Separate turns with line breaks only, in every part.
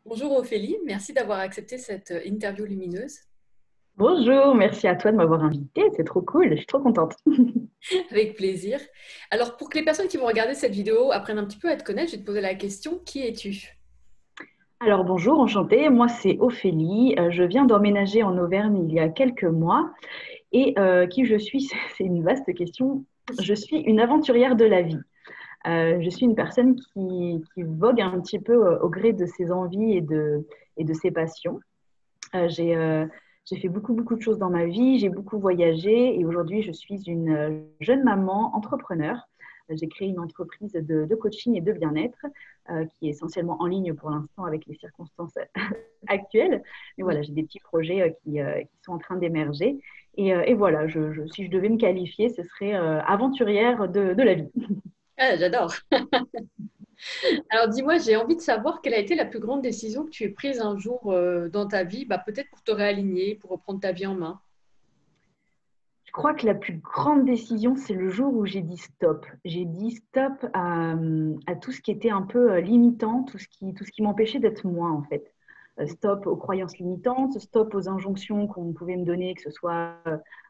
Bonjour Ophélie, merci d'avoir accepté cette interview lumineuse.
Bonjour, merci à toi de m'avoir invitée, c'est trop cool, je suis trop contente.
Avec plaisir. Alors, pour que les personnes qui vont regarder cette vidéo apprennent un petit peu à te connaître, je vais te poser la question, qui es-tu?
Alors bonjour, enchantée, moi c'est Ophélie, je viens d'emménager en Auvergne il y a quelques mois et qui je suis, c'est une vaste question. Je suis une aventurière de la vie. Je suis une personne qui vogue un petit peu au gré de ses envies et de ses passions. J'ai fait beaucoup de choses dans ma vie, j'ai beaucoup voyagé et aujourd'hui, je suis une jeune maman entrepreneur. J'ai créé une entreprise de coaching et de bien-être qui est essentiellement en ligne pour l'instant avec les circonstances actuelles. Mais
Oui.
voilà, j'ai des petits projets qui sont en train d'émerger. Et voilà, si je devais me qualifier, ce serait aventurière de la vie.
Ah, j'adore. Alors, dis-moi, j'ai envie de savoir quelle a été la plus grande décision que tu aies prise un jour dans ta vie, peut-être pour te réaligner, pour reprendre ta vie en main.
Je crois que la plus grande décision, c'est le jour où j'ai dit stop. J'ai dit stop à tout ce qui était un peu limitant, tout ce qui m'empêchait d'être moi, en fait. Stop aux croyances limitantes, stop aux injonctions qu'on pouvait me donner, que ce soit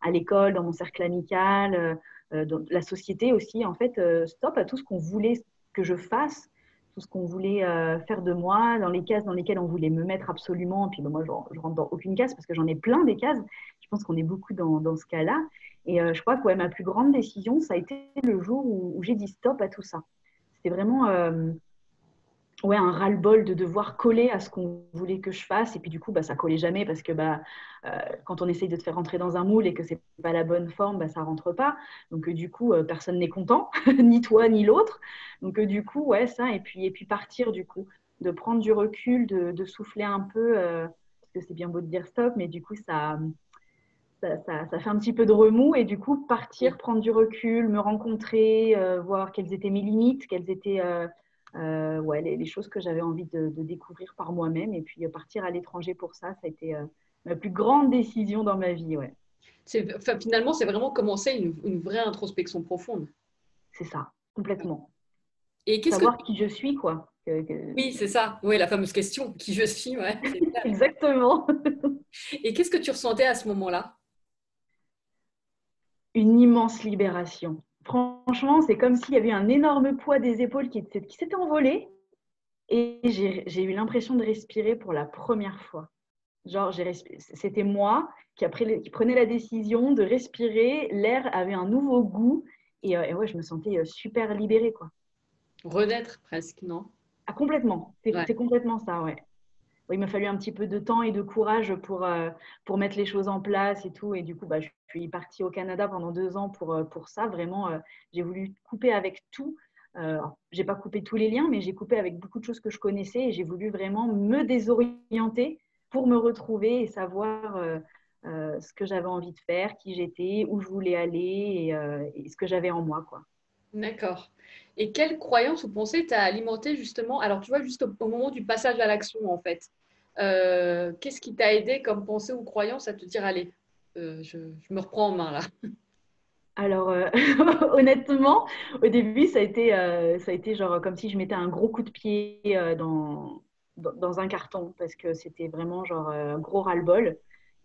à l'école, dans mon cercle amical, dans la société aussi. En fait, stop à tout ce qu'on voulait que je fasse, tout ce qu'on voulait faire de moi, dans les cases dans lesquelles on voulait me mettre absolument. Et puis ben, moi, je rentre dans aucune case parce que j'en ai plein des cases. Je pense qu'on est beaucoup dans ce cas-là. Et je crois que ouais, ma plus grande décision, ça a été le jour où j'ai dit stop à tout ça. C'était vraiment ouais, un ras-le-bol de devoir coller à ce qu'on voulait que je fasse. Et puis du coup, bah, ça collait jamais parce que quand on essaye de te faire rentrer dans un moule et que c'est pas la bonne forme, bah, ça rentre pas. Donc du coup, personne n'est content, ni toi ni l'autre. Donc du coup, ouais, ça. Et puis partir du coup, de prendre du recul, de souffler un peu, parce que c'est bien beau de dire stop, mais du coup, ça fait un petit peu de remous et du coup
Oui.
partir, prendre du recul, me rencontrer, voir quelles étaient mes limites, quelles étaient ouais, les choses que j'avais envie de découvrir par moi-même et puis partir à l'étranger pour ça, ça a été ma plus grande décision dans ma vie, ouais.
Enfin, finalement, c'est vraiment commencer une vraie introspection profonde.
C'est ça, complètement.
Et qu'est-ce que...
Savoir qui je suis, quoi.
Oui, c'est ça. Oui, la fameuse question, qui je suis, ouais, c'est clair.
Exactement.
Et qu'est-ce que tu ressentais à ce moment-là?
Une immense libération. Franchement, c'est comme s'il y avait un énorme poids des épaules qui s'était envolé et j'ai eu l'impression de respirer pour la première fois. Genre, c'était moi qui prenais la décision de respirer. L'air avait un nouveau goût. Et ouais, je me sentais super libérée, quoi.
Renaître presque, non?
Ah, complètement. C'est
Ouais.
c'est complètement ça, ouais. Ouais, il m'a fallu un petit peu de temps et de courage pour mettre les choses en place et tout. Et du coup, bah, je suis partie au Canada pendant 2 ans pour ça. Vraiment, j'ai voulu couper avec tout. J'ai pas coupé tous les liens, mais j'ai coupé avec beaucoup de choses que je connaissais et j'ai voulu vraiment me désorienter pour me retrouver et savoir ce que j'avais envie de faire, qui j'étais, où je voulais aller et ce que j'avais en moi, quoi.
D'accord. Et quelle croyance ou pensée t'a alimenté justement, alors tu vois, juste au moment du passage à l'action en fait, qu'est-ce qui t'a aidé comme pensée ou croyance à te dire, allez, je me reprends en main là.
Alors, honnêtement, au début, ça a été genre comme si je mettais un gros coup de pied dans un carton parce que c'était vraiment genre un gros ras-le-bol.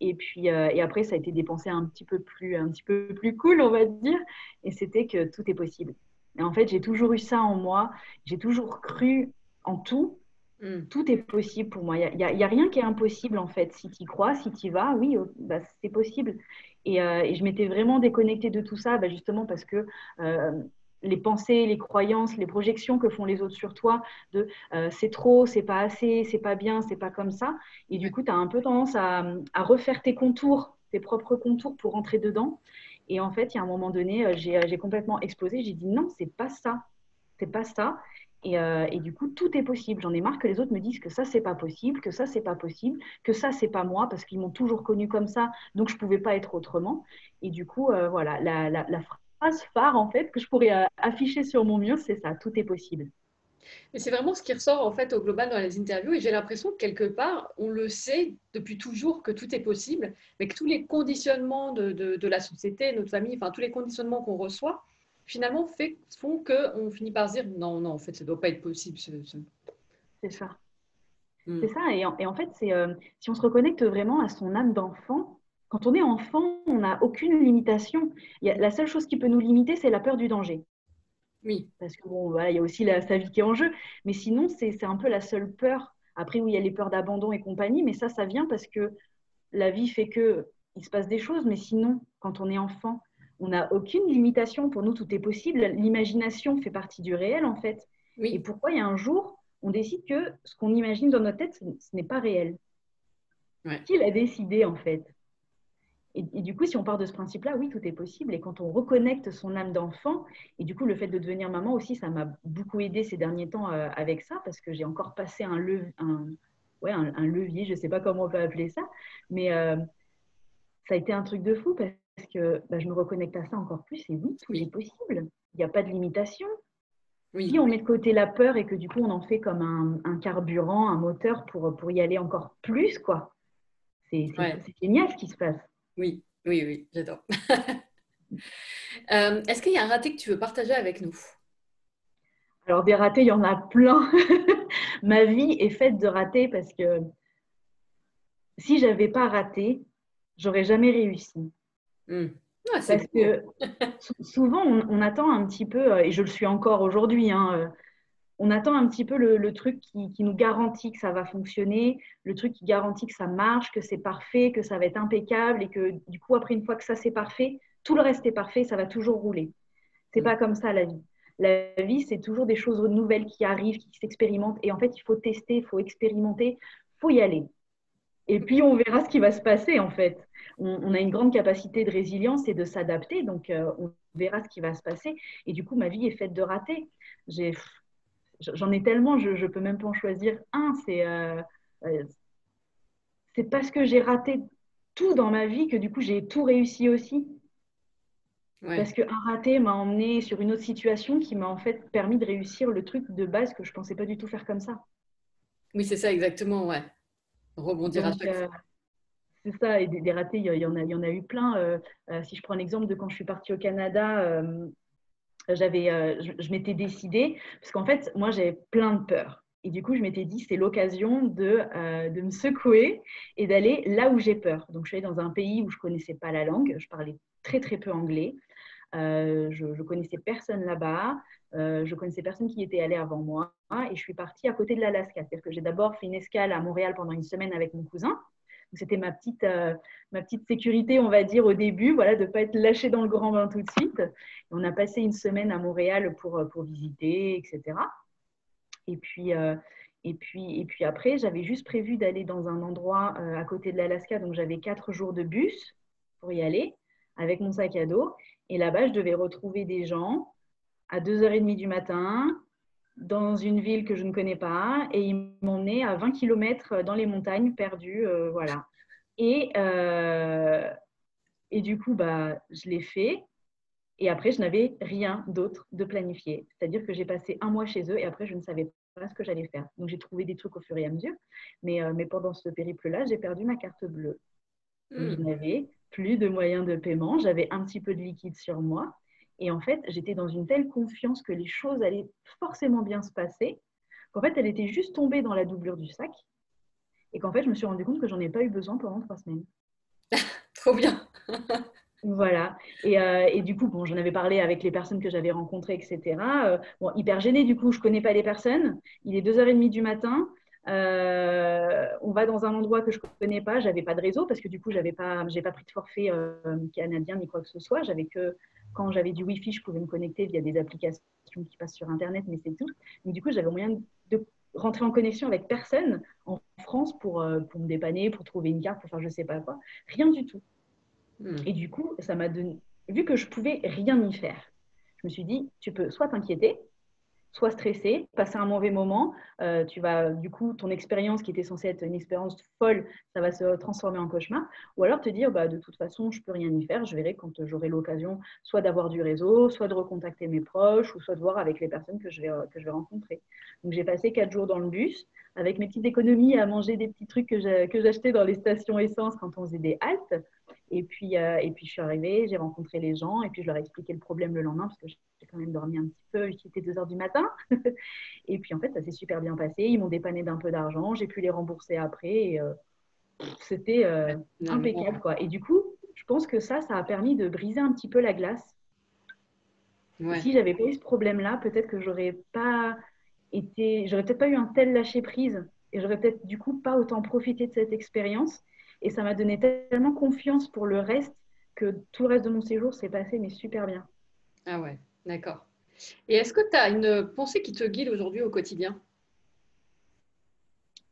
Et après, ça a été des pensées un petit peu plus cool, on va dire. Et c'était que tout est possible. Et en fait, j'ai toujours eu ça en moi. J'ai toujours cru en tout.
Hmm.
Tout est possible pour moi. Il y a rien qui est impossible en fait. Si tu y crois, si tu y vas, oui, bah, c'est possible. Et je m'étais vraiment déconnectée de tout ça, bah, justement parce que euh, les pensées, les croyances, les projections que font les autres sur toi, de c'est trop, c'est pas assez, c'est pas bien, c'est pas comme ça. Et du
Ouais.
coup, tu as un peu tendance à refaire tes contours, tes propres contours pour rentrer dedans. Et en fait, il y a un moment donné, j'ai complètement explosé. J'ai dit non, c'est pas ça. C'est pas ça. Et du coup, tout est possible. J'en ai marre que les autres me disent que ça, c'est pas possible, que ça, c'est pas possible, que ça, c'est pas moi, parce qu'ils m'ont toujours connue comme ça, donc je pouvais pas être autrement. Et du coup, voilà, la phrase phare, en fait, que je pourrais afficher sur mon mur, c'est ça, tout est possible.
Mais c'est vraiment ce qui ressort en fait au global dans les interviews et j'ai l'impression que quelque part, on le sait depuis toujours que tout est possible, mais que tous les conditionnements de la société, notre famille, enfin tous les conditionnements qu'on reçoit, finalement font qu'on finit par se dire non, non, en fait, ça ne doit pas être possible.
C'est ça. C'est ça. Et en fait, si on se reconnecte vraiment à son âme d'enfant, quand on est enfant, on n'a aucune limitation. La seule chose qui peut nous limiter, c'est la peur du danger.
Oui,
Parce que bon, voilà, il y a aussi sa vie qui est en jeu. Mais sinon, c'est un peu la seule peur. Après, oui, il y a les peurs d'abandon et compagnie, mais ça vient parce que la vie fait que il se passe des choses, mais sinon, quand on est enfant, on n'a aucune limitation. Pour nous, tout est possible. L'imagination fait partie du réel, en fait. Et
oui,
pourquoi il y a un jour, on décide que ce qu'on imagine dans notre tête, ce n'est pas réel?
ouais.
Qui l'a décidé, en fait? Et du coup, si on part de ce principe-là, oui, tout est possible. Et quand on reconnecte son âme d'enfant, et du coup, le fait de devenir maman aussi, ça m'a beaucoup aidé ces derniers temps avec ça, parce que j'ai encore passé ouais, un levier, je ne sais pas comment on peut appeler ça, mais ça a été un truc de fou parce que bah, je me reconnecte à ça encore plus. Et oui, tout est
Oui,
possible. Il n'y a pas de limitation. Si
oui,
on met de côté la peur et que du coup, on en fait comme un carburant, un moteur pour y aller encore plus, quoi.
ouais,
C'est génial ce qui se passe.
oui, oui, oui, j'adore. Est-ce qu'il y a un raté que tu veux partager avec nous?
Alors, des ratés, il y en a plein. Ma vie est faite de ratés parce que si j'avais pas raté, j'aurais jamais réussi.
Hmm. Ah, c'est
Parce
beau.
que souvent, on attend un petit peu, et je le suis encore aujourd'hui, hein, on attend un petit peu le truc qui nous garantit que ça va fonctionner, le truc qui garantit que ça marche, que c'est parfait, que ça va être impeccable et que du coup, après, une fois que ça c'est parfait, tout le reste est parfait, ça va toujours rouler. C'est
Hmm.
pas comme ça la vie. La vie, c'est toujours des choses nouvelles qui arrivent, qui s'expérimentent. Et en fait, il faut tester, il faut expérimenter, il faut y aller. Et puis, on verra ce qui va se passer, en fait. On a une grande capacité de résilience et de s'adapter. Donc, on verra ce qui va se passer. Et du coup, ma vie est faite de ratés. J'en ai tellement, je ne peux même pas en choisir un. Euh, c'est parce que j'ai raté tout dans ma vie que du coup, j'ai tout réussi aussi.
Ouais.
Parce qu'un raté m'a emmené sur une autre situation qui m'a en fait permis de réussir le truc de base que je ne pensais pas du tout faire comme ça.
Oui, c'est ça exactement, ouais. Rebondir à
Donc,
chaque fois.
c'est ça, et des ratés, il y en a eu plein. Si je prends l'exemple de quand je suis partie au Canada, je m'étais décidée, parce qu'en fait, moi, j'avais plein de peurs. Et du coup, je m'étais dit, c'est l'occasion de me secouer et d'aller là où j'ai peur. Donc, je suis allée dans un pays où je ne connaissais pas la langue, je parlais très, très peu anglais. Je connaissais personne là-bas. Je connaissais personne qui était allé avant moi. Et je suis partie à côté de l'Alaska. C'est-à-dire que j'ai d'abord fait une escale à Montréal pendant une semaine avec mon cousin. C'était ma petite sécurité, on va dire, au début, voilà, de ne pas être lâchée dans le grand bain tout de suite. Et on a passé une semaine à Montréal pour visiter, etc. Et puis, et puis après, j'avais juste prévu d'aller dans un endroit à côté de l'Alaska. Donc, j'avais 4 jours de bus pour y aller avec mon sac à dos. Et là-bas, je devais retrouver des gens à 2h30 du matin dans une ville que je ne connais pas. Et ils m'emmenaient à 20 km dans les montagnes, perdues. Voilà. Et, euh, et du coup, bah, je l'ai fait. Et après, je n'avais rien d'autre de planifié. C'est-à-dire que j'ai passé un mois chez eux et après, je ne savais pas ce que j'allais faire. Donc, j'ai trouvé des trucs au fur et à mesure. Mais pendant ce périple-là, j'ai perdu ma carte bleue. Donc, je
Hmm.
n'avais plus de moyens de paiement. J'avais un petit peu de liquide sur moi. Et en fait, j'étais dans une telle confiance que les choses allaient forcément bien se passer qu'en fait, elle était juste tombée dans la doublure du sac. Et qu'en fait, je me suis rendu compte que j'en ai pas eu besoin pendant 3 semaines.
Trop bien.
Voilà. Et du coup, bon, j'en avais parlé avec les personnes que j'avais rencontrées, etc. Bon, hyper gênée, du coup, je ne connais pas les personnes. Il est 2h30 du matin. On va dans un endroit que je ne connais pas. Je n'avais pas de réseau parce que du coup, j'ai pas pris de forfait canadien ni quoi que ce soit. J'avais que, quand j'avais du Wi-Fi, je pouvais me connecter via des applications qui passent sur Internet, mais c'est tout. Mais du coup, j'avais moyen de rentrer en connexion avec personne en France pour me dépanner, pour trouver une carte, pour faire je ne sais pas quoi. Rien du tout.
Hmm.
Et du coup, ça m'a donné, vu que je pouvais rien y faire, je me suis dit, tu peux soit t'inquiéter, soit stresser, passer un mauvais moment. Tu vas, du coup, ton expérience qui était censée être une expérience folle, ça va se transformer en cauchemar. Ou alors te dire, bah, de toute façon, je peux rien y faire. Je verrai quand j'aurai l'occasion, soit d'avoir du réseau, soit de recontacter mes proches, ou soit de voir avec les personnes que je vais rencontrer. Donc, j'ai passé 4 jours dans le bus avec mes petites économies à manger des petits trucs que j'achetais dans les stations essence quand on faisait des haltes. Et puis, je suis arrivée, j'ai rencontré les gens et puis je leur ai expliqué le problème le lendemain parce que j'ai quand même dormi un petit peu, il était 2 heures du matin. Et puis, en fait, ça s'est super bien passé. Ils m'ont dépanné d'un peu d'argent, j'ai pu les rembourser après. Et, c'était impeccable,
Finalement,
quoi. Et du coup, je pense que ça a permis de briser un petit peu la glace. Et
ouais.
si j'avais pas eu ce problème-là, peut-être que j'aurais peut-être pas eu un tel lâcher prise et j'aurais peut-être du coup pas autant profité de cette expérience. Et ça m'a donné tellement confiance pour le reste que tout le reste de mon séjour s'est passé mais super bien.
Ah ouais, d'accord. Et est-ce que tu as une pensée qui te guide aujourd'hui au quotidien?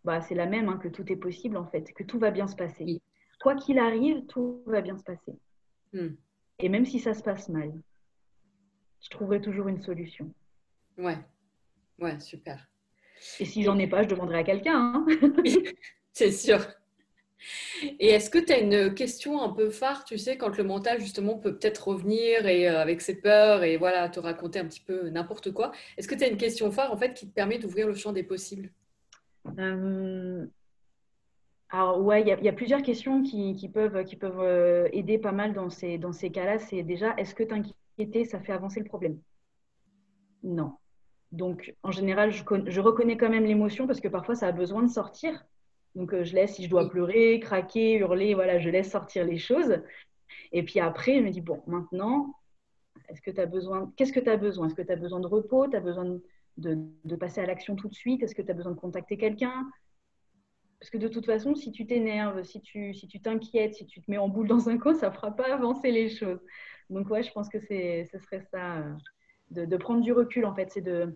Bah, c'est la même, hein, que tout est possible en fait, que tout va bien se passer.
Oui.
Quoi qu'il arrive, tout va bien se passer.
Hmm.
Et même si ça se passe mal, je trouverai toujours une solution.
Ouais, ouais, super.
Et si
Et
j'en ai pas, je demanderai à quelqu'un, hein.
c'est sûr. Et est-ce que tu as une question un peu phare, tu sais, quand le mental justement peut peut-être revenir et avec ses peurs et voilà, te raconter un petit peu n'importe quoi. Est-ce que tu as une question phare en fait qui te permet d'ouvrir le champ des possibles?
Euh, Alors, ouais, il y a plusieurs questions qui peuvent aider pas mal dans ces cas-là. C'est déjà, est-ce que t'inquiéter, ça fait avancer le problème? Non. Donc, en général, je reconnais quand même l'émotion parce que parfois, ça a besoin de sortir. Donc, je laisse, si je dois
Oui,
pleurer, craquer, hurler, voilà, je laisse sortir les choses. Et puis après, je me dis, bon, maintenant, qu'est-ce que tu as besoin? Est-ce que tu as besoin de repos? Tu as besoin de passer à l'action tout de suite? Est-ce que tu as besoin de contacter quelqu'un? Parce que de toute façon, si tu t'énerves, si tu t'inquiètes, si tu te mets en boule dans un coin, ça ne fera pas avancer les choses. Donc, ouais, je pense que ce serait ça, de prendre du recul, en fait. C'est de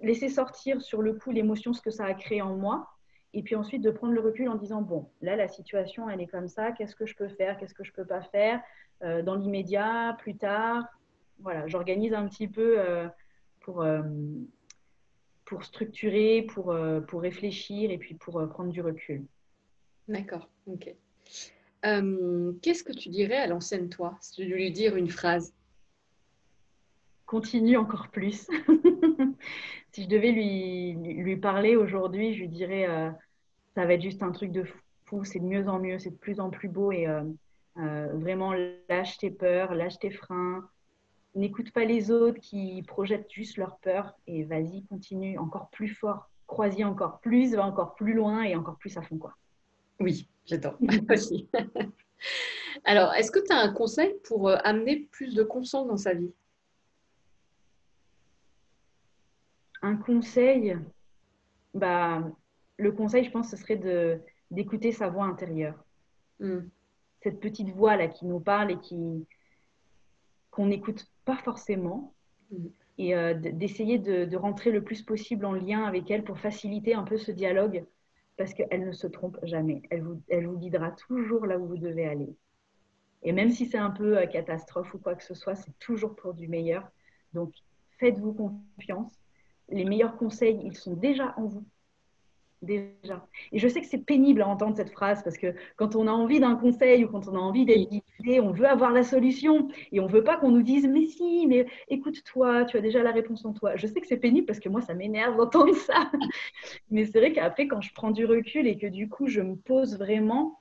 laisser sortir sur le coup l'émotion, ce que ça a créé en moi. Et puis ensuite, de prendre le recul en disant, bon, là, la situation, elle est comme ça. Qu'est-ce que je peux faire? Qu'est-ce que je ne peux pas faire dans l'immédiat, plus tard? Voilà, j'organise un petit peu pour, pour structurer, pour réfléchir et puis pour prendre du recul.
d'accord, ok. Qu'est-ce que tu dirais à l'ancienne toi si tu devais lui dire une phrase?
Continue encore plus. Si je devais lui parler aujourd'hui, je lui dirais ça va être juste un truc de fou, c'est de mieux en mieux, c'est de plus en plus beau et vraiment lâche tes peurs, lâche tes freins, n'écoute pas les autres qui projettent juste leurs peurs et vas-y, continue encore plus fort, crois-y encore plus, va encore plus loin et encore plus à fond quoi.
Oui, j'adore aussi. Alors, est-ce que tu as un conseil pour amener plus de confiance dans sa vie?
Un conseil, bah, le conseil, je pense, ce serait d'écouter sa voix intérieure.
Hmm.
Cette petite voix là qui nous parle et qu'on n'écoute pas forcément
Hmm.
et d'essayer de rentrer le plus possible en lien avec elle pour faciliter un peu ce dialogue parce qu'elle ne se trompe jamais. Elle vous guidera toujours là où vous devez aller. Et même si c'est un peu catastrophe ou quoi que ce soit, c'est toujours pour du meilleur. Donc, faites-vous confiance. Les meilleurs conseils, ils sont déjà en vous. Déjà. Et je sais que c'est pénible à entendre cette phrase parce que quand on a envie d'un conseil ou quand on a envie d'être
Oui,
guidé, on veut avoir la solution et on veut pas qu'on nous dise mais si, mais écoute-toi, tu as déjà la réponse en toi. Je sais que c'est pénible parce que moi ça m'énerve d'entendre ça, mais c'est vrai qu'après quand je prends du recul et que du coup je me pose vraiment,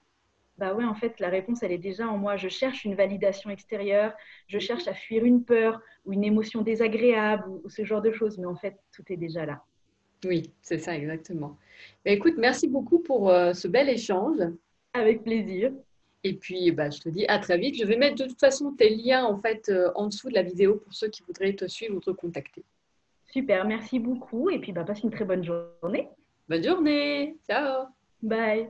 bah ouais en fait la réponse elle est déjà en moi. Je cherche une validation extérieure, je cherche à fuir une peur ou une émotion désagréable ou ce genre de choses, mais en fait tout est déjà là.
oui, c'est ça exactement. Mais écoute, merci beaucoup pour ce bel échange.
Avec plaisir.
Et puis, bah, je te dis à très vite. Je vais mettre de toute façon tes liens en fait en dessous de la vidéo pour ceux qui voudraient te suivre ou te contacter.
Super, merci beaucoup et puis bah, passe une très bonne journée.
Bonne journée. Ciao.
Bye.